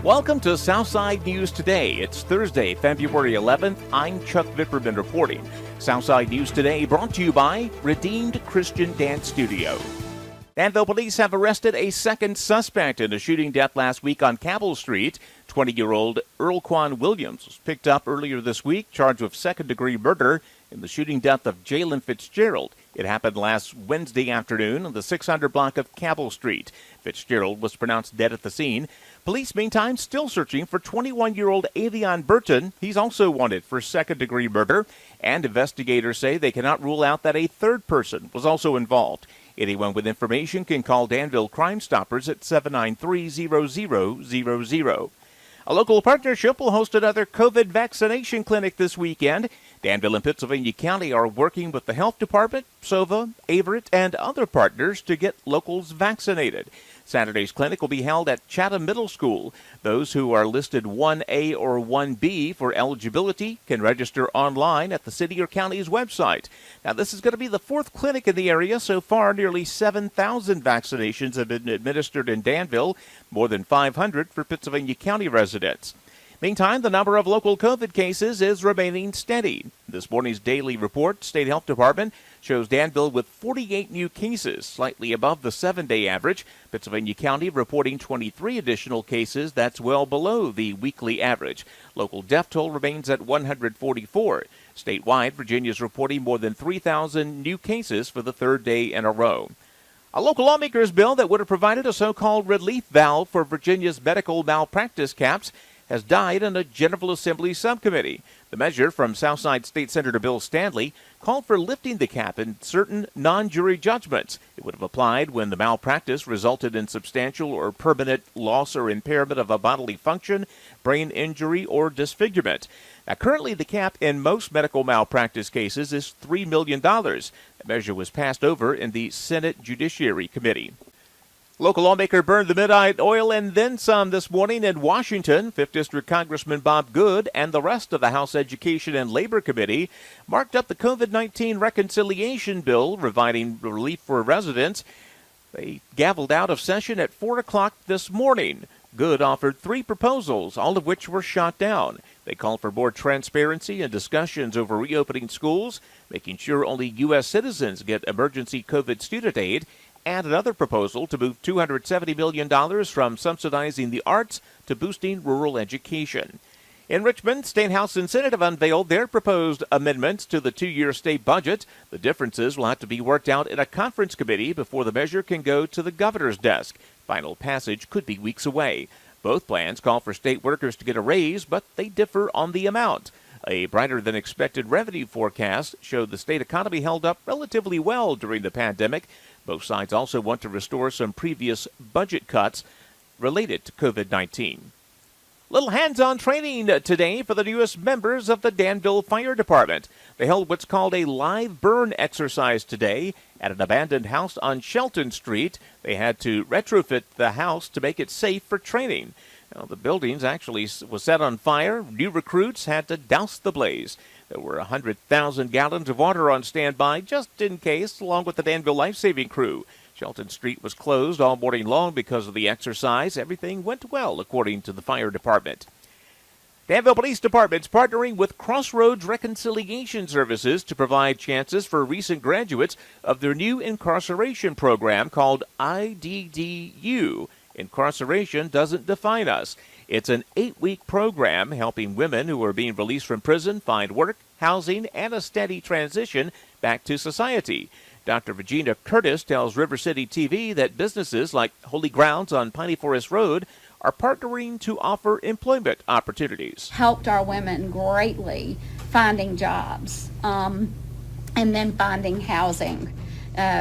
Welcome to Southside News Today. It's Thursday, February 11th. I'm Chuck Vipperman reporting. Southside News Today brought to you by Redeemed Christian Dance Studio. Danville police have arrested a second suspect in a shooting death last week on Cabell Street. 20-year-old Earl Quan Williams was picked up earlier this week, charged with second-degree murder in the shooting death of Jalen Fitzgerald. It happened last Wednesday afternoon on the 600 block of Cabell Street. Fitzgerald was pronounced dead at the scene. Police, meantime, still searching for 21-year-old Avion Burton. He's also wanted for second-degree murder, and investigators say they cannot rule out that a third person was also involved. Anyone with information can call Danville Crime Stoppers at 793-0000. A local partnership will host another COVID vaccination clinic this weekend. Danville and Pittsylvania County are working with the Health Department, SOVA, Averett, and other partners to get locals vaccinated. Saturday's clinic will be held at Chatham Middle School. Those who are listed 1A or 1B for eligibility can register online at the city or county's website. Now, this is going to be the fourth clinic in the area. So far, nearly 7,000 vaccinations have been administered in Danville, more than 500 for Pittsylvania County residents. Meantime, the number of local COVID cases is remaining steady. This morning's daily report, State Health Department, shows Danville with 48 new cases, slightly above the 7-day average. Pittsylvania County reporting 23 additional cases. That's well below the weekly average. Local death toll remains at 144. Statewide, Virginia is reporting more than 3,000 new cases for the third day in a row. A local lawmaker's bill that would have provided a so-called relief valve for Virginia's medical malpractice caps has died in a General Assembly subcommittee. The measure from Southside State Senator Bill Stanley called for lifting the cap in certain non-jury judgments. It would have applied when the malpractice resulted in substantial or permanent loss or impairment of a bodily function, brain injury, or disfigurement. Now, currently, the cap in most medical malpractice cases is $3 million. The measure was passed over in the Senate Judiciary Committee. Local lawmaker burned the midnight oil and then some this morning in Washington. 5th District Congressman Bob Good and the rest of the House Education and Labor Committee marked up the COVID-19 reconciliation bill, providing relief for residents. They gavelled out of session at 4 o'clock this morning. Good offered 3 proposals, all of which were shot down. They called for more transparency and discussions over reopening schools, making sure only U.S. citizens get emergency COVID student aid, and another proposal to move $270 million from subsidizing the arts to boosting rural education. In Richmond, State House and Senate have unveiled their proposed amendments to the 2-year state budget. The differences will have to be worked out in a conference committee before the measure can go to the governor's desk. Final passage could be weeks away. Both plans call for state workers to get a raise, but they differ on the amount. A brighter-than-expected revenue forecast showed the state economy held up relatively well during the pandemic. Both sides also want to restore some previous budget cuts related to COVID-19. Little hands-on training today for the newest members of the Danville Fire Department. They held what's called a live burn exercise today at an abandoned house on Shelton Street. They had to retrofit the house to make it safe for training. Now, the buildings actually was set on fire. New recruits had to douse the blaze. There were 100,000 gallons of water on standby just in case, along with the Danville Life-Saving Crew. Shelton Street was closed all morning long because of the exercise. Everything went well, according to the fire department. Danville Police Department's partnering with Crossroads Reconciliation Services to provide chances for recent graduates of their new incarceration program called IDDU. Incarceration doesn't define us. It's an 8-week program helping women who are being released from prison find work, housing, and a steady transition back to society. Dr. Regina Curtis tells River City TV that businesses like Holy Grounds on Piney Forest Road are partnering to offer employment opportunities. Helped our women greatly finding jobs and then finding housing.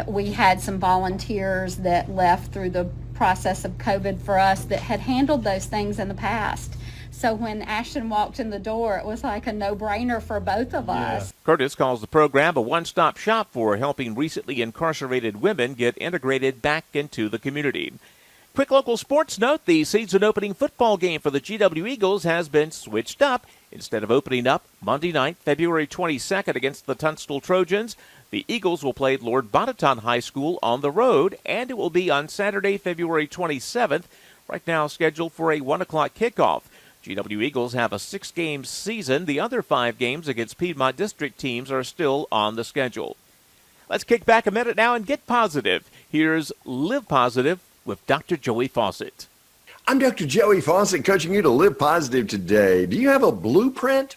We had some volunteers that left through the process of COVID for us that had handled those things in the past. So when Ashton walked in the door, it was like a no-brainer for both of us. Curtis calls the program a one-stop shop for helping recently incarcerated women get integrated back into the community. Quick local sports note, the season opening football game for the GW Eagles has been switched up. Instead of opening up Monday night, February 22nd against the Tunstall Trojans, The Eagles will play Lord Botetourt High School on the road, and it will be on Saturday, February 27th, right now scheduled for a 1 o'clock kickoff. GW Eagles have a 6-game season. The other 5 games against Piedmont District teams are still on the schedule. Let's kick back a minute now and get positive. Here's Live Positive with Dr. Joey Fawcett. I'm Dr. Joey Fawcett, coaching you to live positive today. Do you have a blueprint?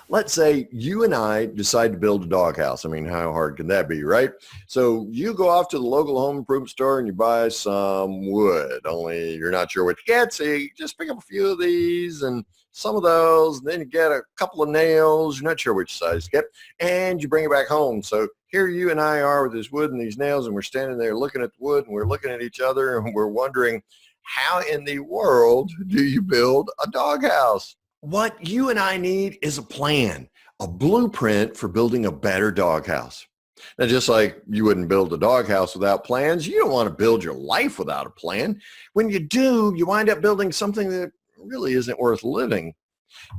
Let's say you and I decide to build a doghouse. I mean, how hard can that be, right? So you go off to the local home improvement store and you buy some wood, only you're not sure what to get. So you just pick up a few of these and some of those, and then you get a couple of nails. You're not sure which size to get, and you bring it back home. So here you and I are with this wood and these nails, and we're standing there looking at the wood, and we're looking at each other, and we're wondering, how in the world do you build a doghouse? What you and I need is a plan, a blueprint for building a better doghouse. Now, just like you wouldn't build a doghouse without plans, you don't want to build your life without a plan. When you do, you wind up building something that really isn't worth living.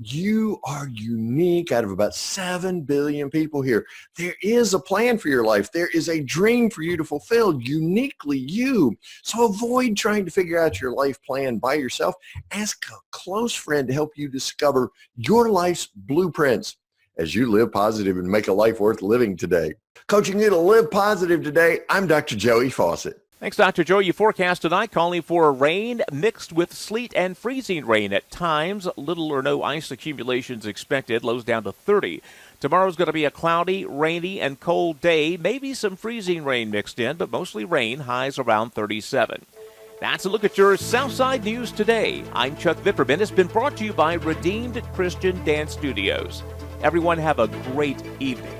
You are unique out of about 7 billion people here. There is a plan for your life. There is a dream for you to fulfill, uniquely you. So avoid trying to figure out your life plan by yourself. Ask a close friend to help you discover your life's blueprints as you live positive and make a life worth living today. Coaching you to live positive today, I'm Dr. Joey Fawcett. Thanks, Dr. Joe. Your forecast tonight calling for rain mixed with sleet and freezing rain at times. Little or no ice accumulations expected. Lows down to 30. Tomorrow's going to be a cloudy, rainy, and cold day. Maybe some freezing rain mixed in, but mostly rain. Highs around 37. That's a look at your Southside News today. I'm Chuck Vipperman. It's been brought to you by Redeemed Christian Dance Studios. Everyone have a great evening.